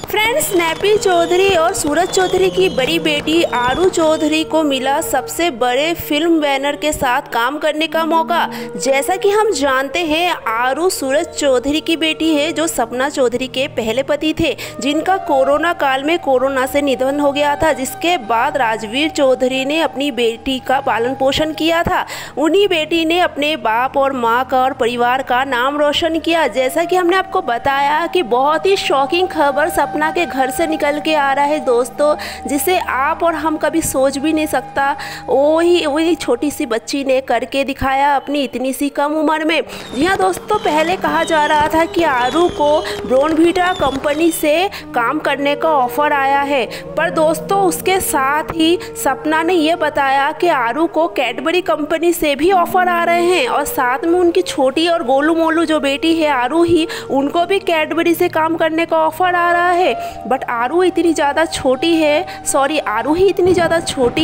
Friends, snappy Chaudhary और सूरज चौधरी की बड़ी बेटी आरू चौधरी को मिला सबसे बड़े फिल्म बैनर के साथ काम करने का मौका। जैसा कि हम जानते हैं, आरू सूरज चौधरी की बेटी है जो सपना चौधरी के पहले पति थे, जिनका कोरोना काल में कोरोना से निधन हो गया था, जिसके बाद राजवीर चौधरी ने अपनी बेटी का पालन पोषण किया था। उन्हीं बेटी ने अपने बाप और माँ का और परिवार का नाम रोशन किया। जैसा कि हमने आपको बताया कि बहुत ही शॉकिंग खबर सपना के घर से निकल के आ रहा है दोस्तों, जिसे आप और हम कभी सोच भी नहीं सकता। वही छोटी सी बच्ची ने करके दिखाया अपनी इतनी सी कम उम्र में। जी हाँ दोस्तों, पहले कहा जा रहा था कि आरू को ब्रोनवीटा कंपनी से काम करने का ऑफर आया है, पर दोस्तों उसके साथ ही सपना ने यह बताया कि आरू को कैडबरी कंपनी से भी ऑफर आ रहे हैं, और साथ में उनकी छोटी और गोलू मोलू जो बेटी है आरू ही, उनको भी कैडबरी से काम करने का ऑफर आ रहा है। बट आरू ही इतनी ज़्यादा छोटी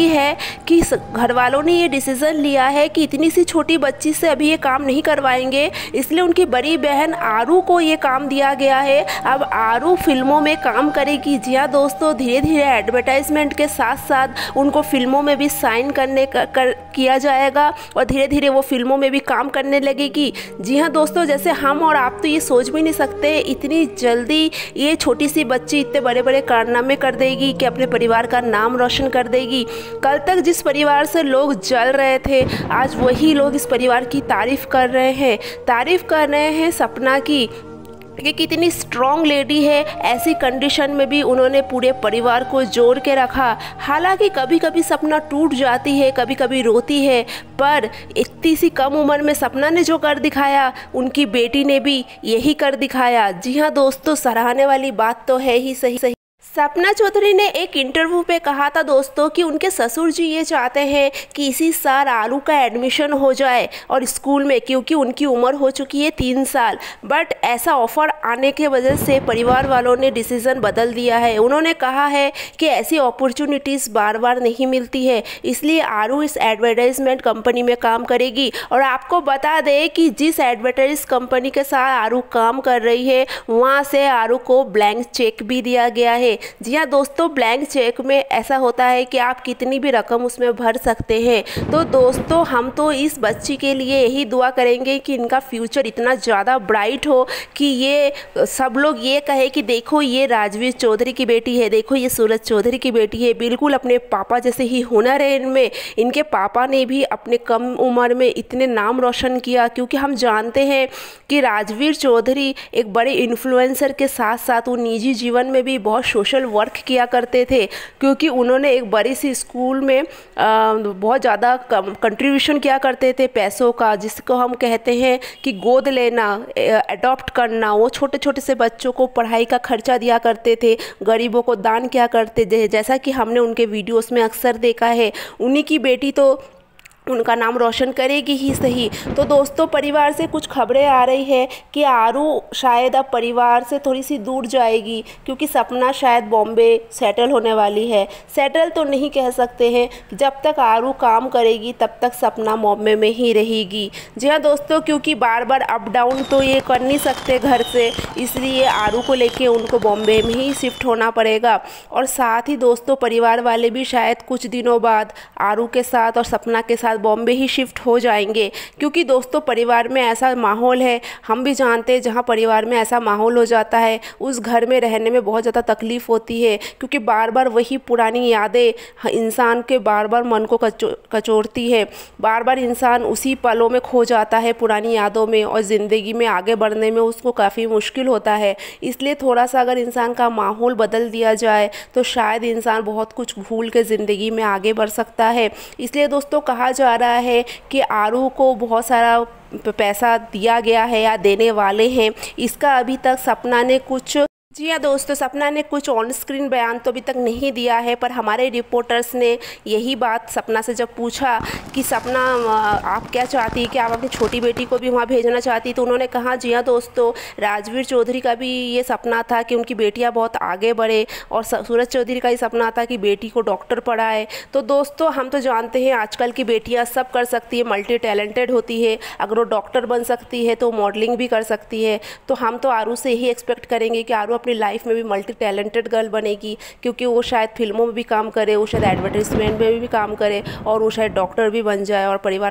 है कि घर वालों ने ये डिसीज़न लिया है कि इतनी सी छोटी बच्ची से अभी ये काम नहीं करवाएंगे, इसलिए उनकी बड़ी बहन आरू को ये काम दिया गया है। अब आरू फिल्मों में काम करेगी। जी हाँ दोस्तों, धीरे धीरे एडवर्टाइजमेंट के साथ साथ उनको फिल्मों में भी साइन किया जाएगा और धीरे धीरे वो फिल्मों में भी काम करने लगेगी। जी हाँ दोस्तों, जैसे हम और आप तो ये सोच भी नहीं सकते इतनी जल्दी ये छोटी सी बच्ची इतने बड़े बड़े कारनामे कर देगी कि अपने परिवार का नाम रोशन कर देगी। कल तक जिस परिवार से लोग जल रहे थे, आज वही लोग इस परिवार की तारीफ़ कर रहे हैं सपना की कि कितनी स्ट्रॉन्ग लेडी है। ऐसी कंडीशन में भी उन्होंने पूरे परिवार को जोड़ के रखा। हालांकि कभी कभी सपना टूट जाती है, कभी कभी रोती है, पर इतनी सी कम उम्र में सपना ने जो कर दिखाया, उनकी बेटी ने भी यही कर दिखाया। जी हाँ दोस्तों, सराहने वाली बात तो है ही सही। सपना चौधरी ने एक इंटरव्यू पे कहा था दोस्तों कि उनके ससुर जी ये चाहते हैं कि इसी साल आरू का एडमिशन हो जाए और स्कूल में, क्योंकि उनकी उम्र हो चुकी है 3 साल। बट ऐसा ऑफ़र आने के वजह से परिवार वालों ने डिसीज़न बदल दिया है। उन्होंने कहा है कि ऐसी अपॉर्चुनिटीज़ बार बार नहीं मिलती है, इसलिए आरू इस एडवर्टाइजमेंट कंपनी में काम करेगी। और आपको बता दें कि जिस एडवर्टाइज कंपनी के साथ आरू काम कर रही है, वहाँ से आरू को ब्लैंक चेक भी दिया गया है। जी हाँ दोस्तों, ब्लैंक चेक में ऐसा होता है कि आप कितनी भी रकम उसमें भर सकते हैं। तो दोस्तों, हम तो इस बच्ची के लिए यही दुआ करेंगे कि इनका फ्यूचर इतना ज़्यादा ब्राइट हो कि ये सब लोग ये कहे कि देखो ये राजवीर चौधरी की बेटी है, देखो ये सूरज चौधरी की बेटी है। बिल्कुल अपने पापा जैसे ही हुनर है इनमें। इनके पापा ने भी अपने कम उम्र में इतने नाम रोशन किया, क्योंकि हम जानते हैं कि राजवीर चौधरी एक बड़े इन्फ्लुएंसर के साथ साथ वो निजी जीवन में भी बहुत सोशल वर्क किया करते थे, क्योंकि उन्होंने एक बड़ी सी स्कूल में बहुत ज़्यादा कंट्रीब्यूशन किया करते थे पैसों का, जिसको हम कहते हैं कि गोद लेना, अडॉप्ट करना। वो छोटे छोटे से बच्चों को पढ़ाई का खर्चा दिया करते थे, गरीबों को दान किया करते थे, जैसा कि हमने उनके वीडियोस में अक्सर देखा है। उन्हीं की बेटी तो उनका नाम रोशन करेगी ही सही। तो दोस्तों, परिवार से कुछ खबरें आ रही है कि आरू शायद अब परिवार से थोड़ी सी दूर जाएगी, क्योंकि सपना शायद बॉम्बे सेटल होने वाली है। सेटल तो नहीं कह सकते हैं, जब तक आरू काम करेगी तब तक सपना बॉम्बे में ही रहेगी। जी हाँ दोस्तों, क्योंकि बार बार अप डाउन तो ये कर नहीं सकते घर से, इसलिए आरू को लेके उनको बॉम्बे में ही शिफ्ट होना पड़ेगा। और साथ ही दोस्तों, परिवार वाले भी शायद कुछ दिनों बाद आरू के साथ और सपना के साथ बॉम्बे ही शिफ्ट हो जाएंगे, क्योंकि दोस्तों परिवार में ऐसा माहौल है, हम भी जानते हैं, जहाँ परिवार में ऐसा माहौल हो जाता है उस घर में रहने में बहुत ज़्यादा तकलीफ़ होती है, क्योंकि बार बार वही पुरानी यादें इंसान के बार बार मन को कचोड़ती है। बार बार इंसान उसी पलों में खो जाता है पुरानी यादों में, और ज़िंदगी में आगे बढ़ने में उसको काफ़ी मुश्किल होता है। इसलिए थोड़ा सा अगर इंसान का माहौल बदल दिया जाए तो शायद इंसान बहुत कुछ भूल के ज़िंदगी में आगे बढ़ सकता है। इसलिए दोस्तों, कहा जा रहा है कि आरू को बहुत सारा पैसा दिया गया है या देने वाले हैं। इसका अभी तक सपना ने कुछ जी हाँ दोस्तों, सपना ने कुछ ऑन स्क्रीन बयान तो अभी तक नहीं दिया है, पर हमारे रिपोर्टर्स ने यही बात सपना से जब पूछा कि सपना आप क्या चाहती है कि आप अपनी छोटी बेटी को भी वहाँ भेजना चाहती, तो उन्होंने कहा जी हाँ दोस्तों, राजवीर चौधरी का भी ये सपना था कि उनकी बेटियाँ बहुत आगे बढ़े, और सूरज चौधरी का ही सपना था कि बेटी को डॉक्टर पढ़ाए। तो दोस्तों, हम तो जानते हैं आजकल की बेटियाँ सब कर सकती है, मल्टी टैलेंटेड होती है। अगर वो डॉक्टर बन सकती है तो मॉडलिंग भी कर सकती है। तो हम तो आरू से यही एक्सपेक्ट करेंगे कि आरू अपनी लाइफ में भी मल्टी टैलेंटेड गर्ल बनेगी, क्योंकि वो शायद फिल्मों में भी काम करे, वो शायद एडवर्टाइजमेंट में भी काम करे और वो शायद डॉक्टर भी बन जाए और परिवार